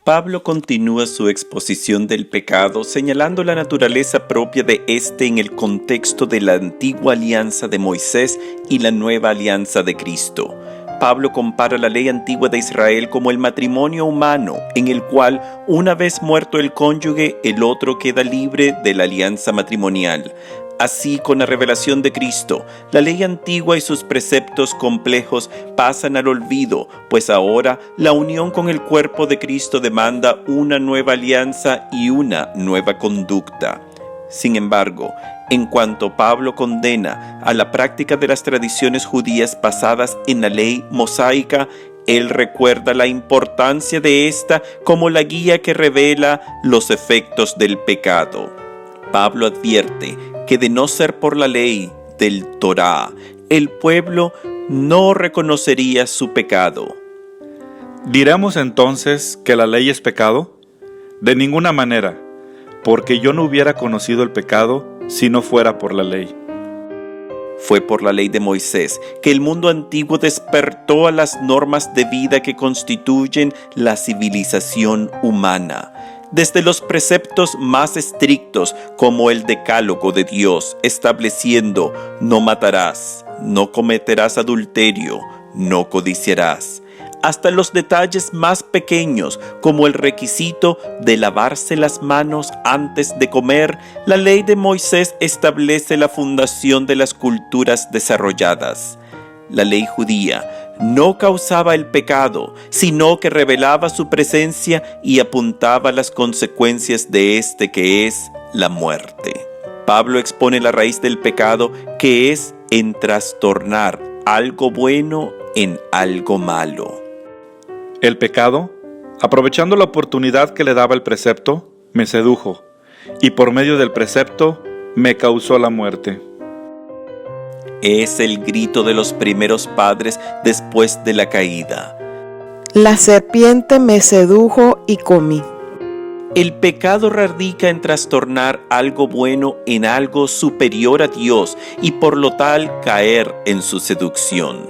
Pablo continúa su exposición del pecado señalando la naturaleza propia de éste en el contexto de la antigua alianza de Moisés y la nueva alianza de Cristo. Pablo compara la ley antigua de Israel como el matrimonio humano, en el cual, una vez muerto el cónyuge, el otro queda libre de la alianza matrimonial. Así, con la revelación de Cristo, la ley antigua y sus preceptos complejos pasan al olvido, pues ahora la unión con el cuerpo de Cristo demanda una nueva alianza y una nueva conducta. Sin embargo, en cuanto Pablo condena a la práctica de las tradiciones judías basadas en la ley mosaica, él recuerda la importancia de esta como la guía que revela los efectos del pecado. Pablo advierte que de no ser por la ley del Torá, el pueblo no reconocería su pecado. ¿Diremos entonces que la ley es pecado? De ninguna manera, porque yo no hubiera conocido el pecado si no fuera por la ley. Fue por la ley de Moisés que el mundo antiguo despertó a las normas de vida que constituyen la civilización humana. Desde los preceptos más estrictos como el decálogo de Dios, estableciendo no matarás, no cometerás adulterio, no codiciarás, hasta los detalles más pequeños como el requisito de lavarse las manos antes de comer, la ley de Moisés establece la fundación de las culturas desarrolladas. La ley judía no causaba el pecado, sino que revelaba su presencia y apuntaba a las consecuencias de este, que es la muerte. Pablo expone la raíz del pecado, que es en trastornar algo bueno en algo malo. El pecado, aprovechando la oportunidad que le daba el precepto, me sedujo, y por medio del precepto me causó la muerte. Es el grito de los primeros padres después de la caída. La serpiente me sedujo y comí. El pecado radica en trastornar algo bueno en algo superior a Dios y por lo tal caer en su seducción.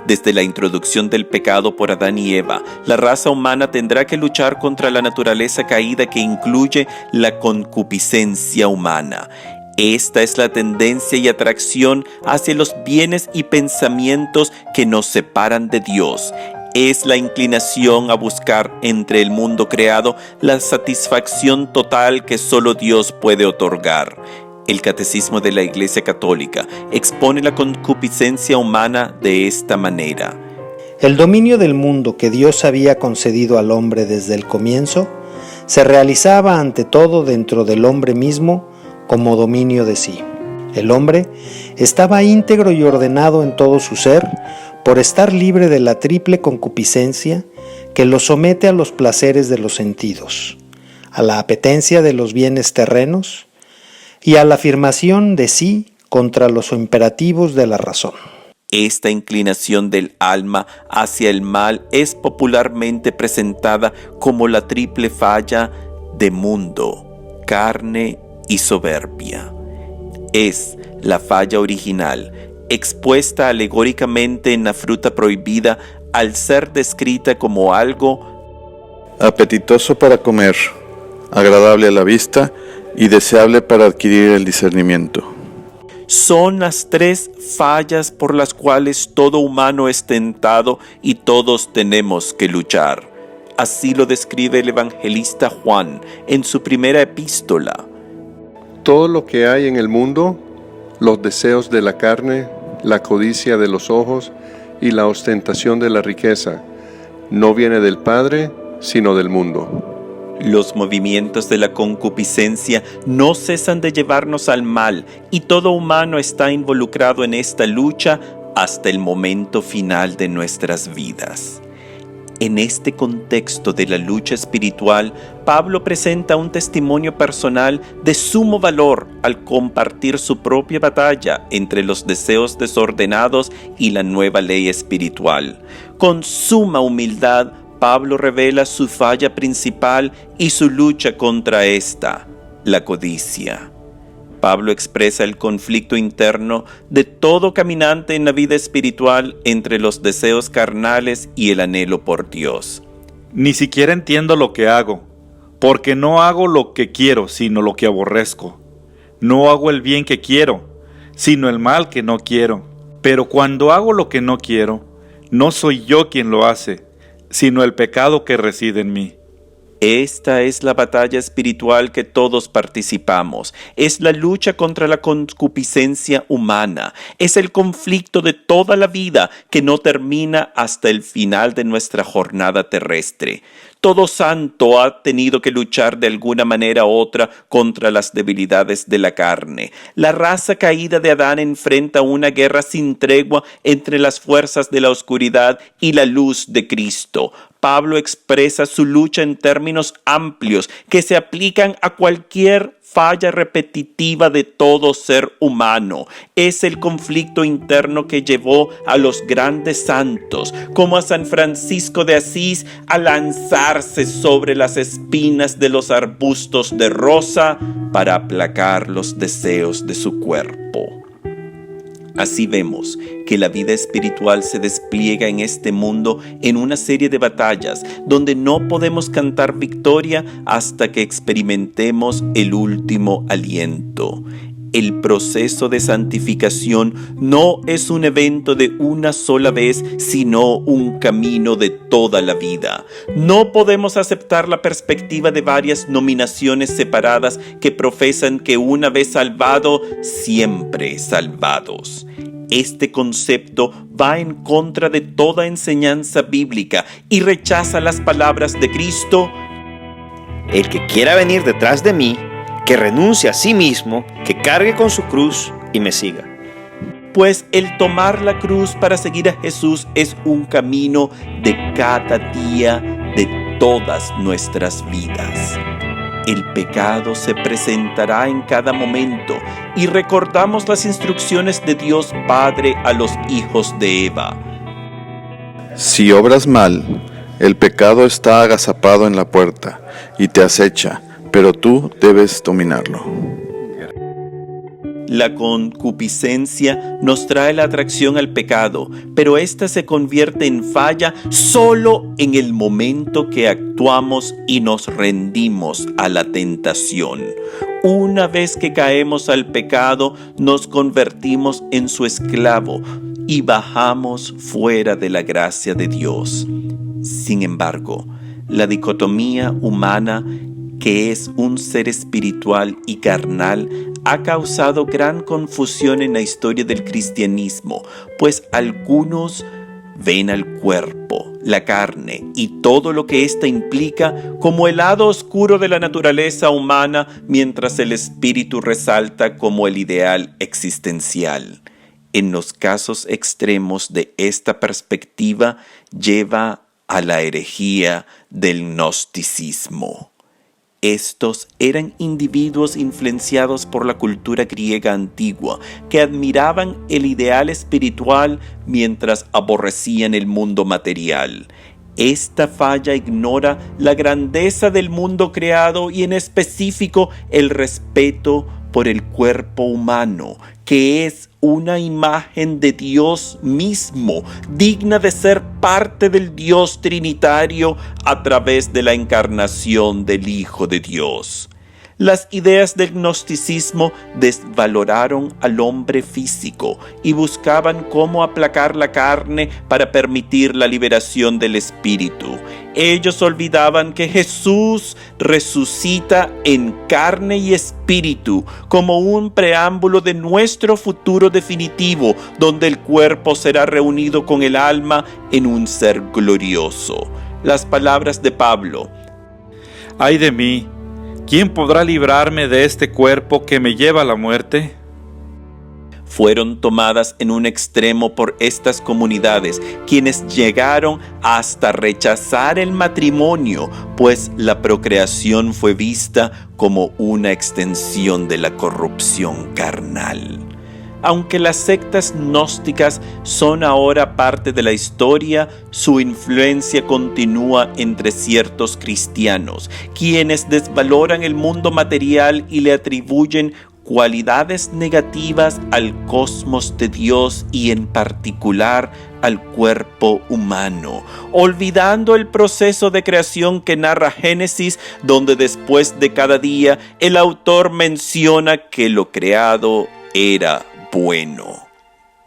Desde la introducción del pecado por Adán y Eva, la raza humana tendrá que luchar contra la naturaleza caída que incluye la concupiscencia humana. Esta es la tendencia y atracción hacia los bienes y pensamientos que nos separan de Dios. Es la inclinación a buscar entre el mundo creado la satisfacción total que solo Dios puede otorgar. El Catecismo de la Iglesia Católica expone la concupiscencia humana de esta manera. El dominio del mundo que Dios había concedido al hombre desde el comienzo se realizaba ante todo dentro del hombre mismo como dominio de sí. El hombre estaba íntegro y ordenado en todo su ser por estar libre de la triple concupiscencia que lo somete a los placeres de los sentidos, a la apetencia de los bienes terrenos y a la afirmación de sí contra los imperativos de la razón. Esta inclinación del alma hacia el mal es popularmente presentada como la triple falla de mundo, carne y soberbia. Es la falla original, expuesta alegóricamente en la fruta prohibida al ser descrita como algo apetitoso para comer, agradable a la vista y deseable para adquirir el discernimiento. Son las tres fallas por las cuales todo humano es tentado y todos tenemos que luchar. Así lo describe el evangelista Juan en su primera epístola. Todo lo que hay en el mundo, los deseos de la carne, la codicia de los ojos y la ostentación de la riqueza, no viene del Padre, sino del mundo. Los movimientos de la concupiscencia no cesan de llevarnos al mal y todo humano está involucrado en esta lucha hasta el momento final de nuestras vidas. En este contexto de la lucha espiritual, Pablo presenta un testimonio personal de sumo valor al compartir su propia batalla entre los deseos desordenados y la nueva ley espiritual. Con suma humildad, Pablo revela su falla principal y su lucha contra esta, la codicia. Pablo expresa el conflicto interno de todo caminante en la vida espiritual entre los deseos carnales y el anhelo por Dios. Ni siquiera entiendo lo que hago, porque no hago lo que quiero, sino lo que aborrezco. No hago el bien que quiero, sino el mal que no quiero. Pero cuando hago lo que no quiero, no soy yo quien lo hace, sino el pecado que reside en mí. Esta es la batalla espiritual que todos participamos. Es la lucha contra la concupiscencia humana. Es el conflicto de toda la vida que no termina hasta el final de nuestra jornada terrestre. Todo santo ha tenido que luchar de alguna manera u otra contra las debilidades de la carne. La raza caída de Adán enfrenta una guerra sin tregua entre las fuerzas de la oscuridad y la luz de Cristo. Pablo expresa su lucha en términos amplios que se aplican a cualquier falla repetitiva de todo ser humano. Es el conflicto interno que llevó a los grandes santos, como a San Francisco de Asís, a lanzarse sobre las espinas de los arbustos de rosa para aplacar los deseos de su cuerpo. Así vemos que la vida espiritual se despliega en este mundo en una serie de batallas donde no podemos cantar victoria hasta que experimentemos el último aliento. El proceso de santificación no es un evento de una sola vez, sino un camino de toda la vida. No podemos aceptar la perspectiva de varias nominaciones separadas que profesan que una vez salvado, siempre salvados. Este concepto va en contra de toda enseñanza bíblica y rechaza las palabras de Cristo: el que quiera venir detrás de mí, que renuncie a sí mismo, que cargue con su cruz y me siga. Pues el tomar la cruz para seguir a Jesús es un camino de cada día de todas nuestras vidas. El pecado se presentará en cada momento y recordamos las instrucciones de Dios Padre a los hijos de Eva. Si obras mal, el pecado está agazapado en la puerta y te acecha, pero tú debes dominarlo. La concupiscencia nos trae la atracción al pecado, pero ésta se convierte en falla solo en el momento que actuamos y nos rendimos a la tentación. Una vez que caemos al pecado, nos convertimos en su esclavo y bajamos fuera de la gracia de Dios. Sin embargo, la dicotomía humana, que es un ser espiritual y carnal, ha causado gran confusión en la historia del cristianismo, pues algunos ven al cuerpo, la carne y todo lo que ésta implica como el lado oscuro de la naturaleza humana, mientras el espíritu resalta como el ideal existencial. En los casos extremos de esta perspectiva lleva a la herejía del gnosticismo. Estos eran individuos influenciados por la cultura griega antigua, que admiraban el ideal espiritual mientras aborrecían el mundo material. Esta falla ignora la grandeza del mundo creado y en específico el respeto por el cuerpo humano, que es una imagen de Dios mismo, digna de ser parte del Dios trinitario a través de la encarnación del Hijo de Dios. Las ideas del gnosticismo desvaloraron al hombre físico y buscaban cómo aplacar la carne para permitir la liberación del espíritu. Ellos olvidaban que Jesús resucita en carne y espíritu como un preámbulo de nuestro futuro definitivo, donde el cuerpo será reunido con el alma en un ser glorioso. Las palabras de Pablo: ¡Ay de mí! ¿Quién podrá librarme de este cuerpo que me lleva a la muerte? Fueron tomadas en un extremo por estas comunidades, quienes llegaron hasta rechazar el matrimonio, pues la procreación fue vista como una extensión de la corrupción carnal. Aunque las sectas gnósticas son ahora parte de la historia, su influencia continúa entre ciertos cristianos, quienes desvaloran el mundo material y le atribuyen cualidades negativas al cosmos de Dios y en particular al cuerpo humano, olvidando el proceso de creación que narra Génesis, donde después de cada día el autor menciona que lo creado era bueno.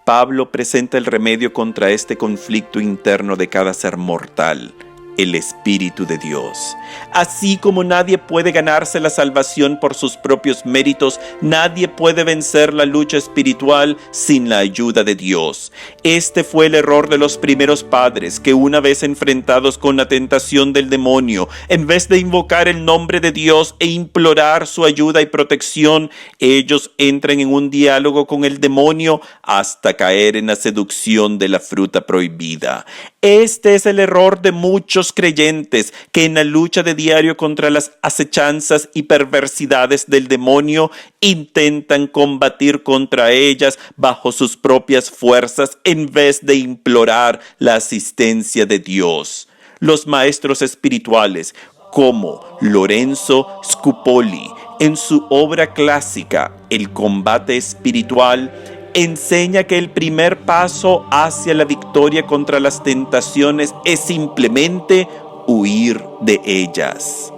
Pablo presenta el remedio contra este conflicto interno de cada ser mortal: el Espíritu de Dios. Así como nadie puede ganarse la salvación por sus propios méritos, nadie puede vencer la lucha espiritual sin la ayuda de Dios. Este fue el error de los primeros padres, que una vez enfrentados con la tentación del demonio, en vez de invocar el nombre de Dios e implorar su ayuda y protección, ellos entran en un diálogo con el demonio hasta caer en la seducción de la fruta prohibida. Este es el error de muchos creyentes que en la lucha de diario contra las acechanzas y perversidades del demonio intentan combatir contra ellas bajo sus propias fuerzas en vez de implorar la asistencia de Dios. Los maestros espirituales como Lorenzo Scupoli, en su obra clásica El combate espiritual, enseña que el primer paso hacia la victoria contra las tentaciones es simplemente huir de ellas.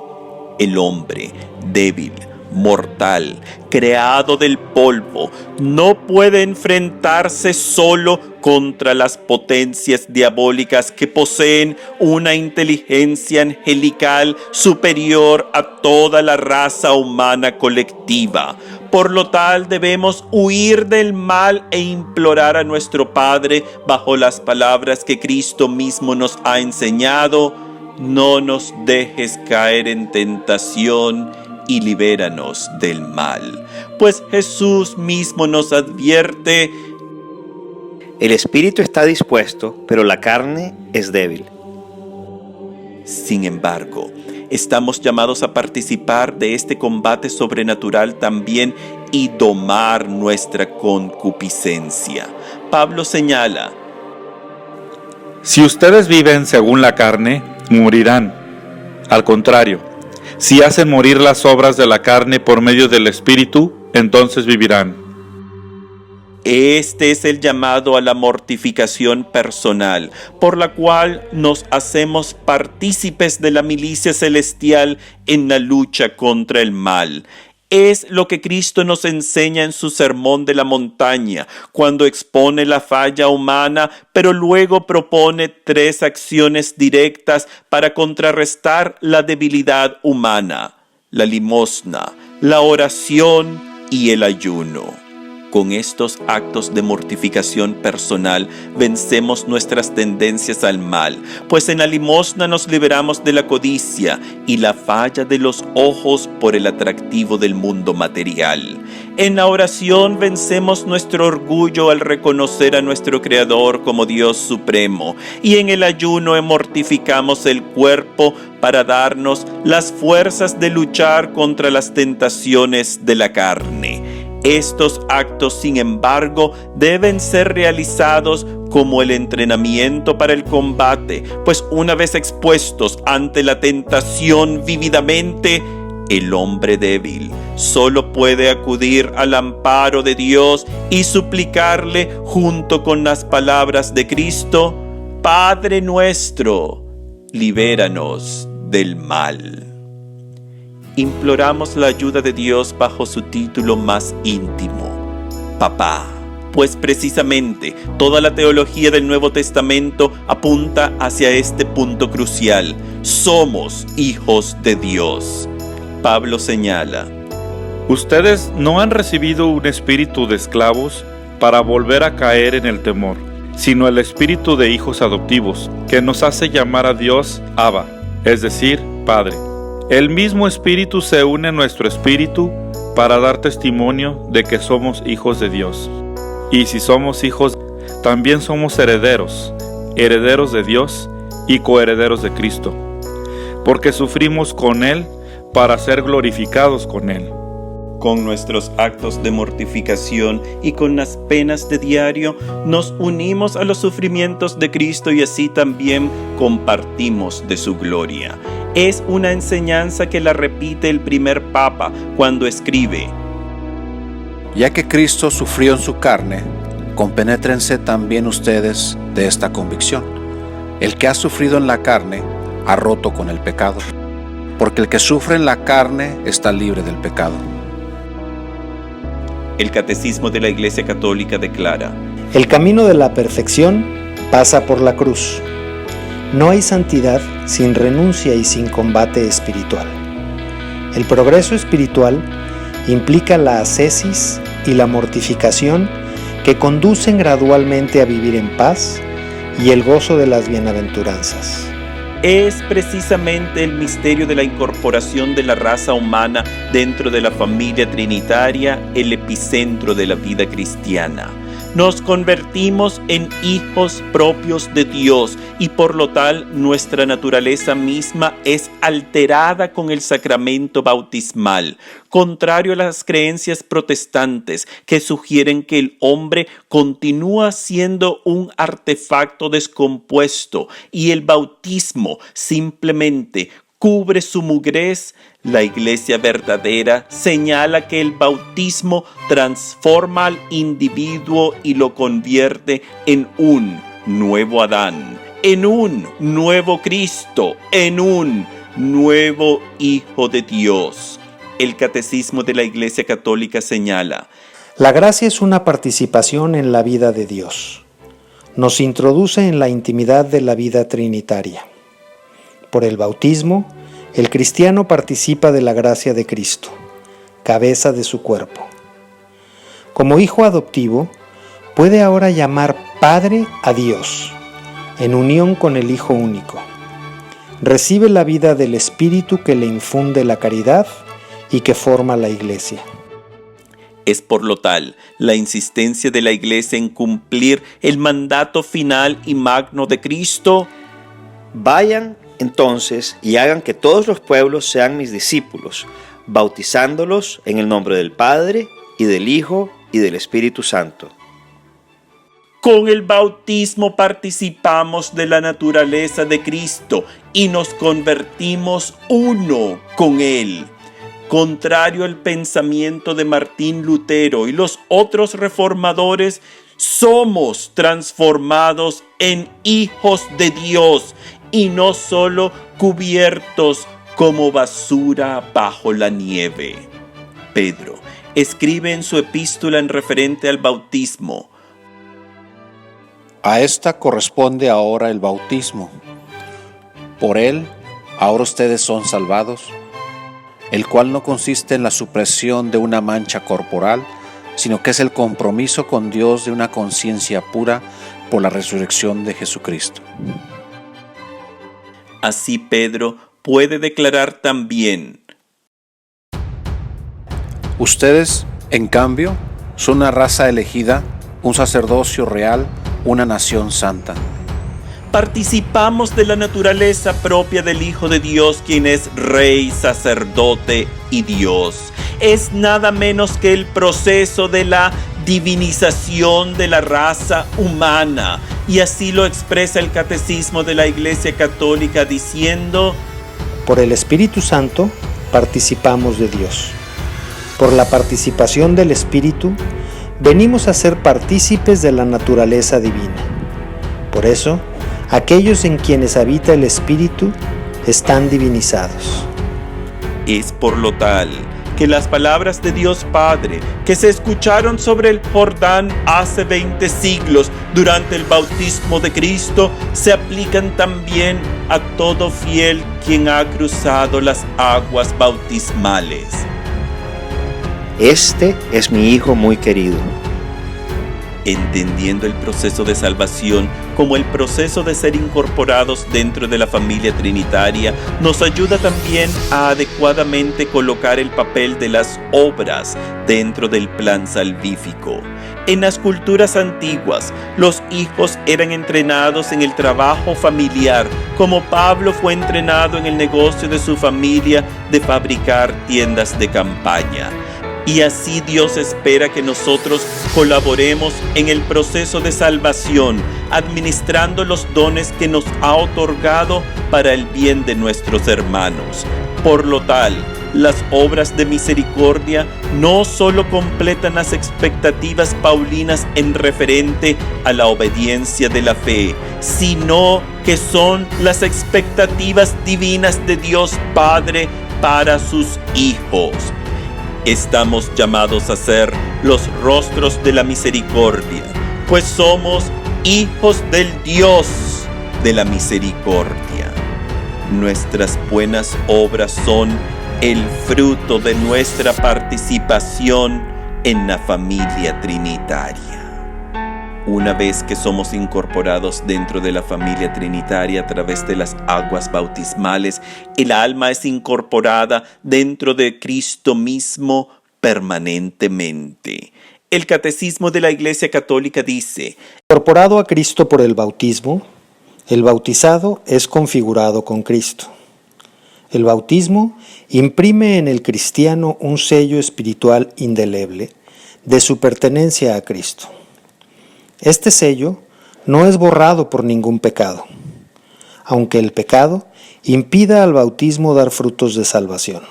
El hombre débil, mortal, creado del polvo, no puede enfrentarse solo contra las potencias diabólicas que poseen una inteligencia angelical superior a toda la raza humana colectiva. Por lo tal, debemos huir del mal e implorar a nuestro Padre bajo las palabras que Cristo mismo nos ha enseñado: no nos dejes caer en tentación y libéranos del mal. Pues Jesús mismo nos advierte: el espíritu está dispuesto, pero la carne es débil. Sin embargo, estamos llamados a participar de este combate sobrenatural también y domar nuestra concupiscencia. Pablo señala: Si ustedes viven según la carne, morirán. Al contrario, si hacen morir las obras de la carne por medio del Espíritu, entonces vivirán. Este es el llamado a la mortificación personal, por la cual nos hacemos partícipes de la milicia celestial en la lucha contra el mal. Es lo que Cristo nos enseña en su Sermón de la Montaña, cuando expone la falla humana, pero luego propone 3 acciones directas para contrarrestar la debilidad humana: la limosna, la oración y el ayuno. Con estos actos de mortificación personal vencemos nuestras tendencias al mal, pues en la limosna nos liberamos de la codicia y la falla de los ojos por el atractivo del mundo material. En la oración vencemos nuestro orgullo al reconocer a nuestro Creador como Dios supremo, y en el ayuno mortificamos el cuerpo para darnos las fuerzas de luchar contra las tentaciones de la carne. Estos actos, sin embargo, deben ser realizados como el entrenamiento para el combate, pues una vez expuestos ante la tentación vívidamente, el hombre débil solo puede acudir al amparo de Dios y suplicarle junto con las palabras de Cristo: Padre nuestro, libéranos del mal. Imploramos la ayuda de Dios bajo su título más íntimo: Papá. Pues precisamente toda la teología del Nuevo Testamento apunta hacia este punto crucial: somos hijos de Dios. Pablo señala: Ustedes no han recibido un espíritu de esclavos para volver a caer en el temor, sino el espíritu de hijos adoptivos, que nos hace llamar a Dios Abba, es decir, Padre. El mismo Espíritu se une a nuestro espíritu para dar testimonio de que somos hijos de Dios. Y si somos hijos, también somos herederos, herederos de Dios y coherederos de Cristo, porque sufrimos con Él para ser glorificados con Él. Con nuestros actos de mortificación y con las penas de diario, nos unimos a los sufrimientos de Cristo y así también compartimos de su gloria. Es una enseñanza que la repite el primer Papa cuando escribe: Ya que Cristo sufrió en su carne, compenétrense también ustedes de esta convicción. El que ha sufrido en la carne ha roto con el pecado, porque el que sufre en la carne está libre del pecado. El Catecismo de la Iglesia Católica declara: el camino de la perfección pasa por la cruz. No hay santidad sin renuncia y sin combate espiritual. El progreso espiritual implica la ascesis y la mortificación que conducen gradualmente a vivir en paz y el gozo de las bienaventuranzas. Es precisamente el misterio de la incorporación de la raza humana dentro de la familia trinitaria el epicentro de la vida cristiana. Nos convertimos en hijos propios de Dios y por lo tal nuestra naturaleza misma es alterada con el sacramento bautismal, contrario a las creencias protestantes que sugieren que el hombre continúa siendo un artefacto descompuesto y el bautismo simplemente cubre su mugrez. La Iglesia verdadera señala que el bautismo transforma al individuo y lo convierte en un nuevo Adán, en un nuevo Cristo, en un nuevo Hijo de Dios. El Catecismo de la Iglesia Católica señala: la gracia es una participación en la vida de Dios. Nos introduce en la intimidad de la vida trinitaria. Por el bautismo, el cristiano participa de la gracia de Cristo, cabeza de su cuerpo. Como hijo adoptivo, puede ahora llamar Padre a Dios, en unión con el Hijo único. Recibe la vida del Espíritu que le infunde la caridad y que forma la Iglesia. Es por lo tal la insistencia de la Iglesia en cumplir el mandato final y magno de Cristo: Vayan entonces y hagan que todos los pueblos sean mis discípulos, bautizándolos en el nombre del Padre, y del Hijo, y del Espíritu Santo. Con el bautismo participamos de la naturaleza de Cristo y nos convertimos uno con Él. Contrario al pensamiento de Martín Lutero y los otros reformadores, somos transformados en hijos de Dios y no solo cubiertos como basura bajo la nieve. Pedro escribe en su epístola en referente al bautismo: A esta corresponde ahora el bautismo. Por él, ahora ustedes son salvados, el cual no consiste en la supresión de una mancha corporal, sino que es el compromiso con Dios de una conciencia pura por la resurrección de Jesucristo. Así Pedro puede declarar también: Ustedes, en cambio, son una raza elegida, un sacerdocio real, una nación santa. Participamos de la naturaleza propia del Hijo de Dios, quien es Rey, sacerdote y Dios. Es nada menos que el proceso de la divinización de la raza humana. Y así lo expresa el Catecismo de la Iglesia Católica diciendo: por el Espíritu Santo participamos de Dios. Por la participación del Espíritu, venimos a ser partícipes de la naturaleza divina. Por eso, aquellos en quienes habita el Espíritu están divinizados. Es por lo tal que las palabras de Dios Padre, que se escucharon sobre el Jordán hace 20 siglos durante el bautismo de Cristo, se aplican también a todo fiel quien ha cruzado las aguas bautismales. Este es mi Hijo muy querido. Entendiendo el proceso de salvación como el proceso de ser incorporados dentro de la familia trinitaria, nos ayuda también a adecuadamente colocar el papel de las obras dentro del plan salvífico. En las culturas antiguas, los hijos eran entrenados en el trabajo familiar, como Pablo fue entrenado en el negocio de su familia de fabricar tiendas de campaña. Y así Dios espera que nosotros colaboremos en el proceso de salvación, administrando los dones que nos ha otorgado para el bien de nuestros hermanos. Por lo tal, Las obras de misericordia no solo completan las expectativas paulinas en referente a la obediencia de la fe, sino que son las expectativas divinas de Dios Padre para sus hijos. Estamos llamados a ser los rostros de la misericordia, pues somos hijos del Dios de la misericordia. Nuestras buenas obras son el fruto de nuestra participación en la familia trinitaria. Una vez que somos incorporados dentro de la familia trinitaria a través de las aguas bautismales, el alma es incorporada dentro de Cristo mismo permanentemente. El Catecismo de la Iglesia Católica dice: Incorporado a Cristo por el bautismo, el bautizado es configurado con Cristo. El bautismo imprime en el cristiano un sello espiritual indeleble de su pertenencia a Cristo. Este sello no es borrado por ningún pecado, aunque el pecado impida al bautismo dar frutos de salvación.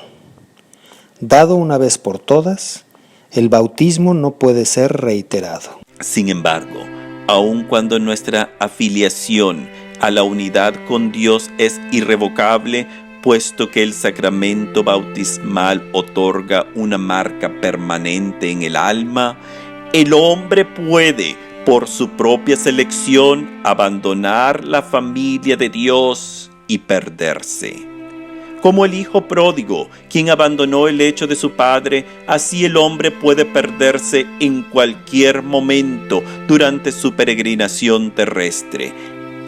Dado una vez por todas, el bautismo no puede ser reiterado. Sin embargo, aun cuando nuestra afiliación a la unidad con Dios es irrevocable, puesto que el sacramento bautismal otorga una marca permanente en el alma, el hombre puede, por su propia selección, abandonar la familia de Dios y perderse. Como el hijo pródigo, quien abandonó el lecho de su padre, así el hombre puede perderse en cualquier momento durante su peregrinación terrestre.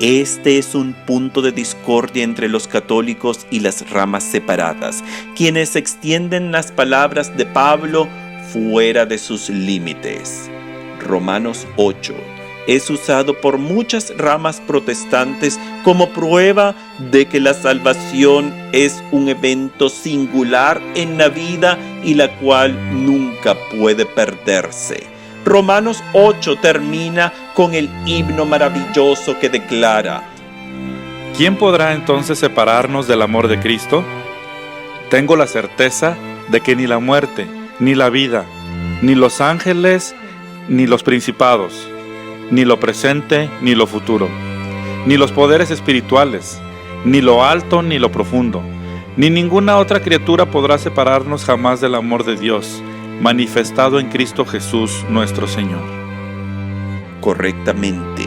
Este es un punto de discordia entre los católicos y las ramas separadas, quienes extienden las palabras de Pablo fuera de sus límites. Romanos 8 es usado por muchas ramas protestantes como prueba de que la salvación es un evento singular en la vida y la cual nunca puede perderse. Romanos 8 termina con el himno maravilloso que declara: ¿Quién podrá entonces separarnos del amor de Cristo? Tengo la certeza de que ni la muerte, ni la vida, ni los ángeles, ni los principados, ni lo presente, ni lo futuro, ni los poderes espirituales, ni lo alto, ni lo profundo, ni ninguna otra criatura podrá separarnos jamás del amor de Dios, manifestado en Cristo Jesús nuestro Señor. Correctamente,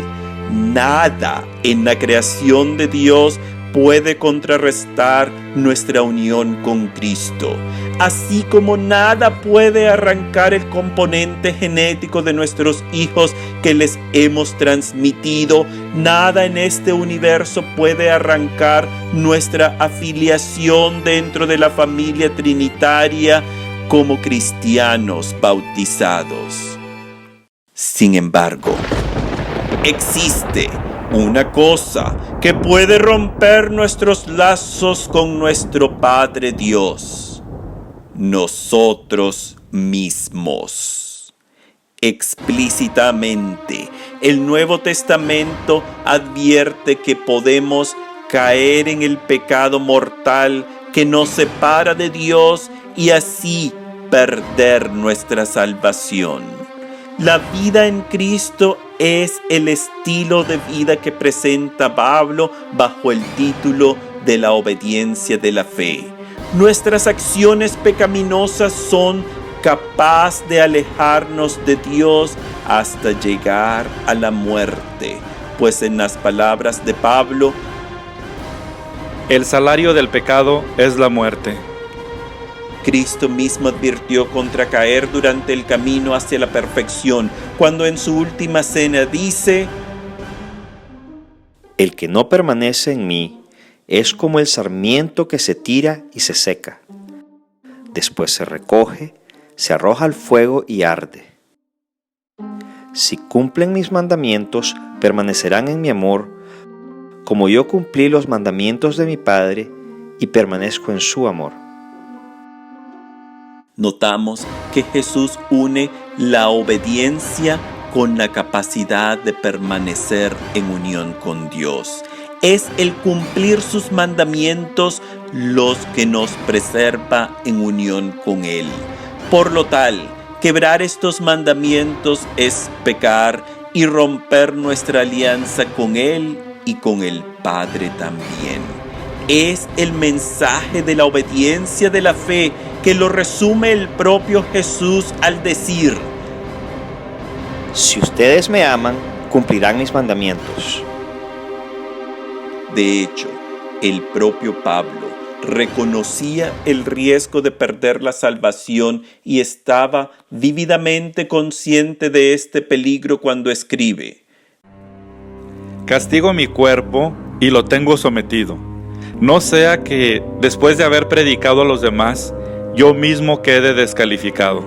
nada en la creación de Dios puede contrarrestar nuestra unión con Cristo, así como nada puede arrancar el componente genético de nuestros hijos que les hemos transmitido. Nada en este universo puede arrancar nuestra afiliación dentro de la familia trinitaria como cristianos bautizados. Sin embargo, existe una cosa que puede romper nuestros lazos con nuestro Padre Dios: nosotros mismos. Explícitamente, el Nuevo Testamento advierte que podemos caer en el pecado mortal que nos separa de Dios y así perder nuestra salvación. La vida en Cristo es el estilo de vida que presenta Pablo bajo el título de la obediencia de la fe. Nuestras acciones pecaminosas son capaces de alejarnos de Dios hasta llegar a la muerte, pues en las palabras de Pablo, el salario del pecado es la muerte. Cristo mismo advirtió contra caer durante el camino hacia la perfección, cuando en su última cena dice: El que no permanece en mí es como el sarmiento que se tira y se seca. Después se recoge, se arroja al fuego y arde. Si cumplen mis mandamientos, permanecerán en mi amor, como yo cumplí los mandamientos de mi Padre y permanezco en su amor. Notamos que Jesús une la obediencia con la capacidad de permanecer en unión con Dios. es el cumplir sus mandamientos los que nos preserva en unión con Él. Por lo tal, quebrar estos mandamientos es pecar y romper nuestra alianza con Él y con el Padre también. Es el mensaje de la obediencia de la fe que lo resume el propio Jesús al decir: Si ustedes me aman, cumplirán mis mandamientos. De hecho, el propio Pablo reconocía el riesgo de perder la salvación y estaba vívidamente consciente de este peligro cuando escribe: Castigo mi cuerpo y lo tengo sometido, no sea que, después de haber predicado a los demás, yo mismo quede descalificado.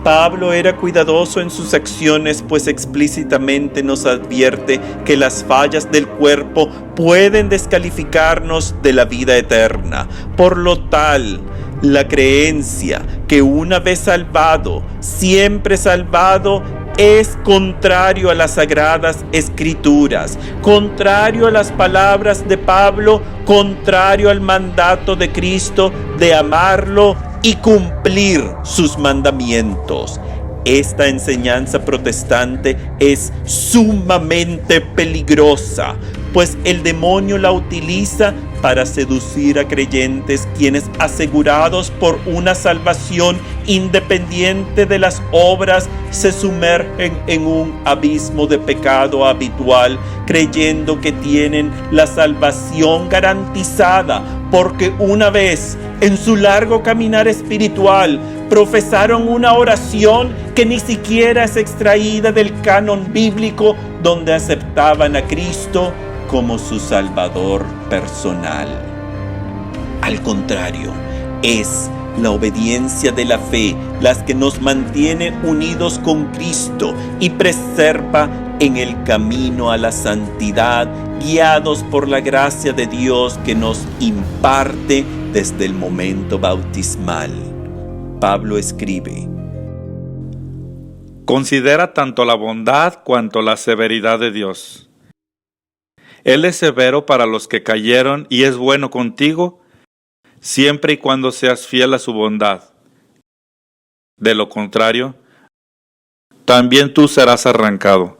Pablo era cuidadoso en sus acciones, pues explícitamente nos advierte que las fallas del cuerpo pueden descalificarnos de la vida eterna. Por lo tal, la creencia que una vez salvado, siempre salvado, es contrario a las sagradas escrituras, contrario a las palabras de Pablo, contrario al mandato de Cristo de amarlo y cumplir sus mandamientos. Esta enseñanza protestante es sumamente peligrosa, pues el demonio la utiliza para seducir a creyentes quienes, asegurados por una salvación independiente de las obras, se sumergen en un abismo de pecado habitual, creyendo que tienen la salvación garantizada, porque una vez en su largo caminar espiritual profesaron una oración que ni siquiera es extraída del canon bíblico, donde aceptaban a Cristo como su Salvador personal. Al contrario, es la obediencia de la fe las que nos mantiene unidos con Cristo y preserva en el camino a la santidad, guiados por la gracia de Dios que nos imparte desde el momento bautismal. Pablo escribe: Considera tanto la bondad cuanto la severidad de Dios. Él es severo para los que cayeron y es bueno contigo, siempre y cuando seas fiel a su bondad. De lo contrario, también tú serás arrancado.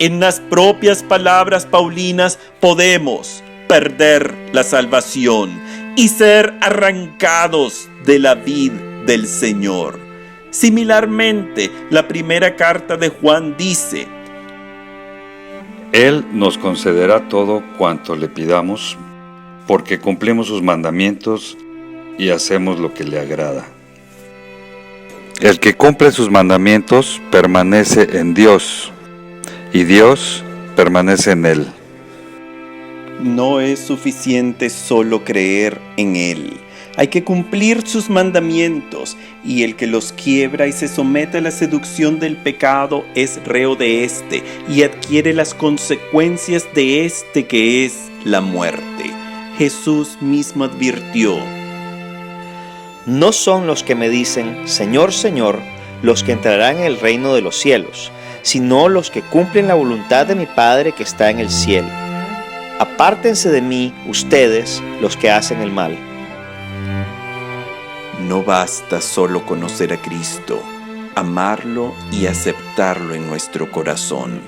En las propias palabras paulinas podemos perder la salvación y ser arrancados de la vid del Señor. Similarmente, la primera carta de Juan dice: Él nos concederá todo cuanto le pidamos, porque cumplimos sus mandamientos y hacemos lo que le agrada. El que cumple sus mandamientos permanece en Dios, y Dios permanece en él. No es suficiente solo creer en Él. Hay que cumplir sus mandamientos, y el que los quiebra y se somete a la seducción del pecado es reo de éste y adquiere las consecuencias de éste, que es la muerte. Jesús mismo advirtió: No son los que me dicen, Señor, Señor, los que entrarán en el reino de los cielos, sino los que cumplen la voluntad de mi Padre que está en el cielo. Apártense de mí, ustedes, los que hacen el mal. No basta solo conocer a Cristo, amarlo y aceptarlo en nuestro corazón.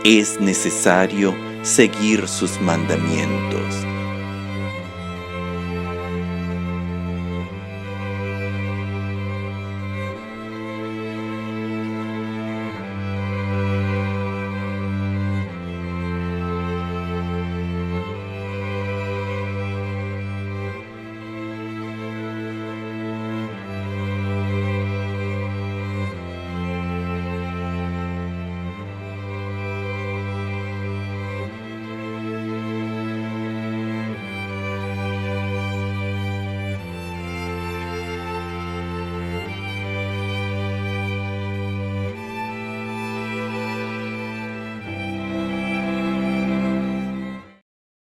Es necesario seguir sus mandamientos.